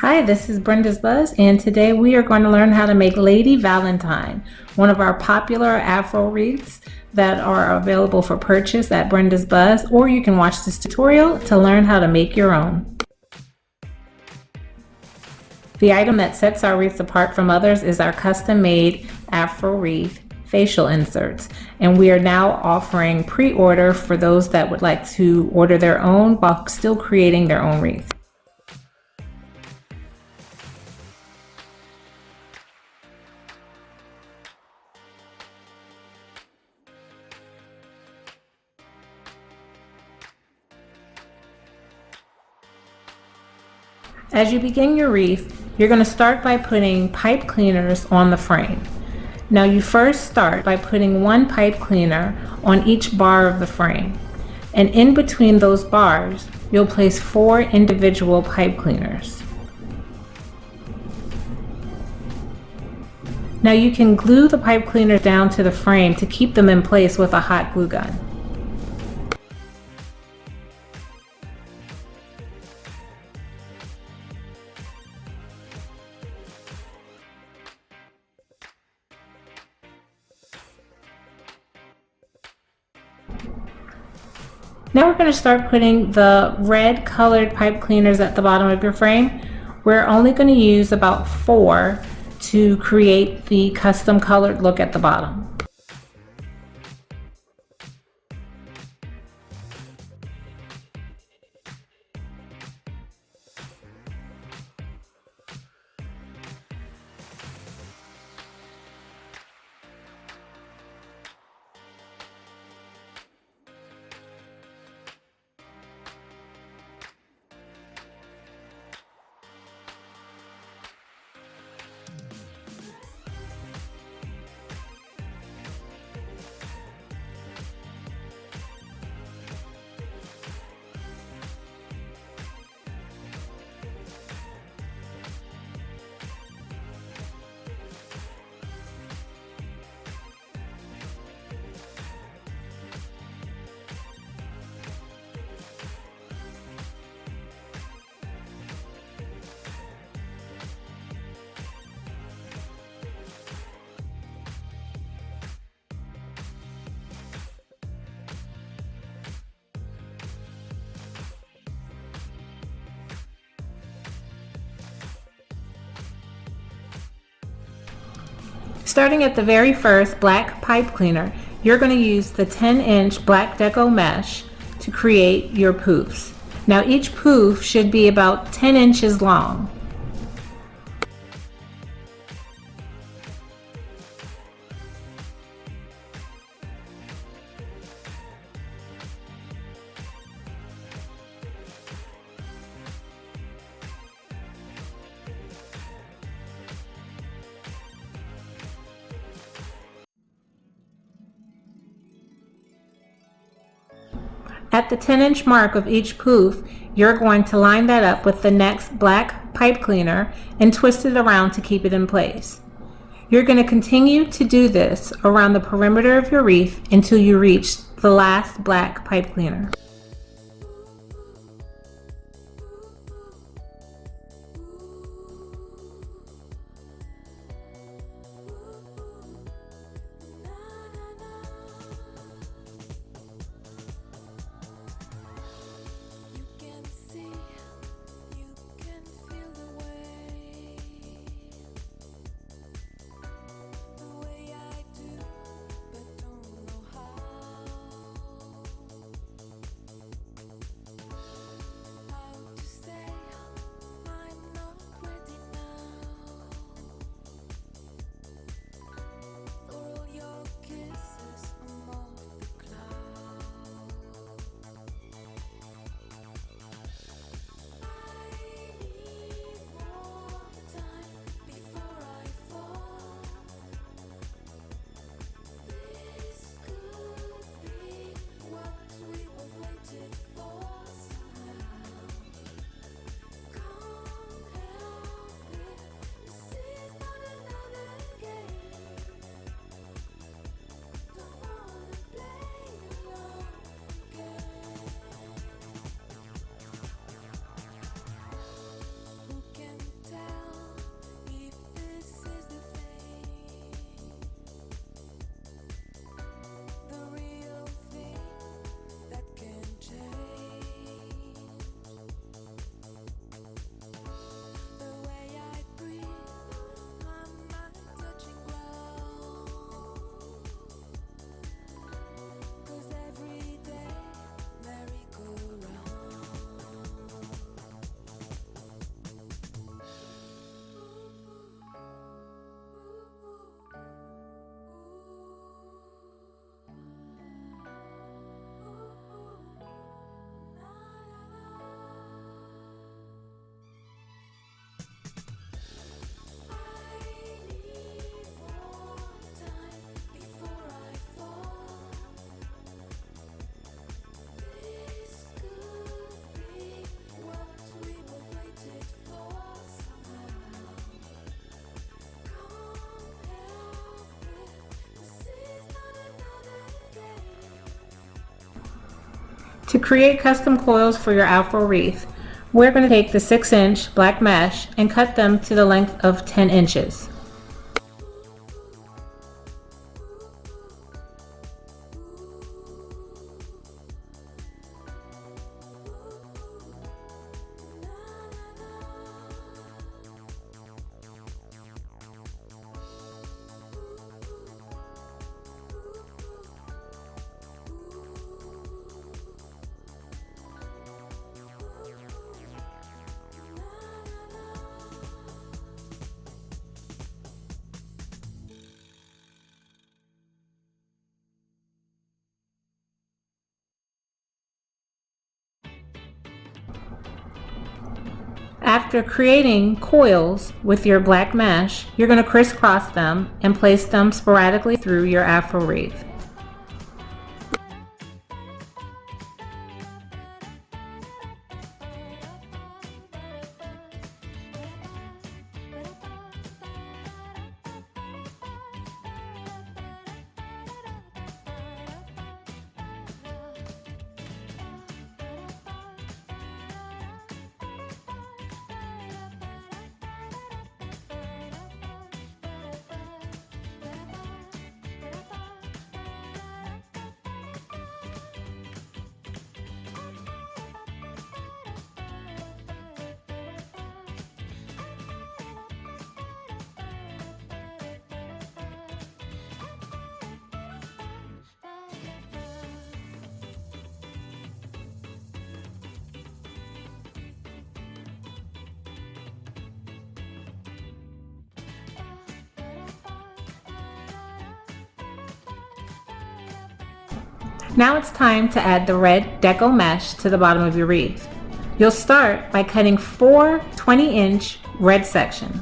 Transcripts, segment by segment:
Hi, this is Brenda's Buzz, and today we are going to learn how to make Lady Valentine, one of our popular Afro wreaths that are available for purchase at Brenda's Buzz, or you can watch this tutorial to learn how to make your own. The item that sets our wreaths apart from others is our custom-made Afro wreath facial inserts, and we are now offering pre-order for those that would like to order their own while still creating their own wreath. As you begin your wreath, you're going to start by putting pipe cleaners on the frame. Now you first start by putting one pipe cleaner on each bar of the frame, and in between those bars you'll place 4 individual pipe cleaners. Now you can glue the pipe cleaners down to the frame to keep them in place with a hot glue gun. Now we're going to start putting the red colored pipe cleaners at the bottom of your frame. We're only going to use about 4 to create the custom colored look at the bottom. Starting at the very first black pipe cleaner, you're going to use the 10-inch black deco mesh to create your poofs. Now each poof should be about 10 inches long. At the 10-inch mark of each poof, you're going to line that up with the next black pipe cleaner and twist it around to keep it in place. You're going to continue to do this around the perimeter of your wreath until you reach the last black pipe cleaner. To create custom coils for your Afro wreath, we're going to take the 6-inch black mesh and cut them to the length of 10 inches. After creating coils with your black mesh, you're going to crisscross them and place them sporadically through your Afro wreath. Now it's time to add the red deco mesh to the bottom of your wreath. You'll start by cutting 4 20-inch red sections.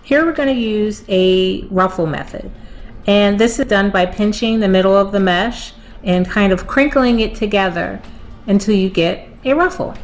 Here we're going to use a ruffle method, and this is done by pinching the middle of the mesh and kind of crinkling it together until you get a ruffle.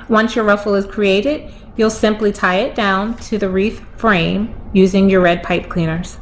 Once your ruffle is created, you'll simply tie it down to the wreath frame using your red pipe cleaners.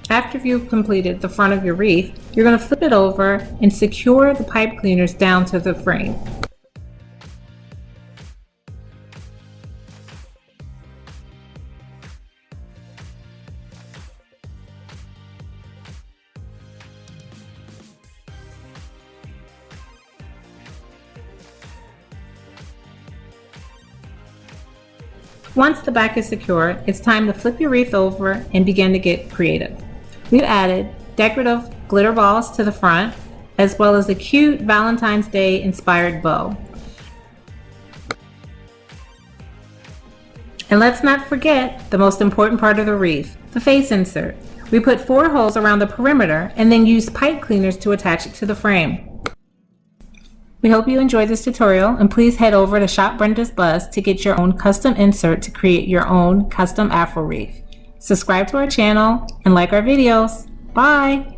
After you've completed the front of your wreath, you're going to flip it over and secure the pipe cleaners down to the frame. Once the back is secure, it's time to flip your wreath over and begin to get creative. We've added decorative glitter balls to the front, as well as a cute Valentine's Day inspired bow. And let's not forget the most important part of the wreath, the face insert. We put 4 holes around the perimeter and then used pipe cleaners to attach it to the frame. We hope you enjoyed this tutorial, and please head over to Shop Brenda's Buzz to get your own custom insert to create your own custom Afro wreath. Subscribe to our channel and like our videos. Bye!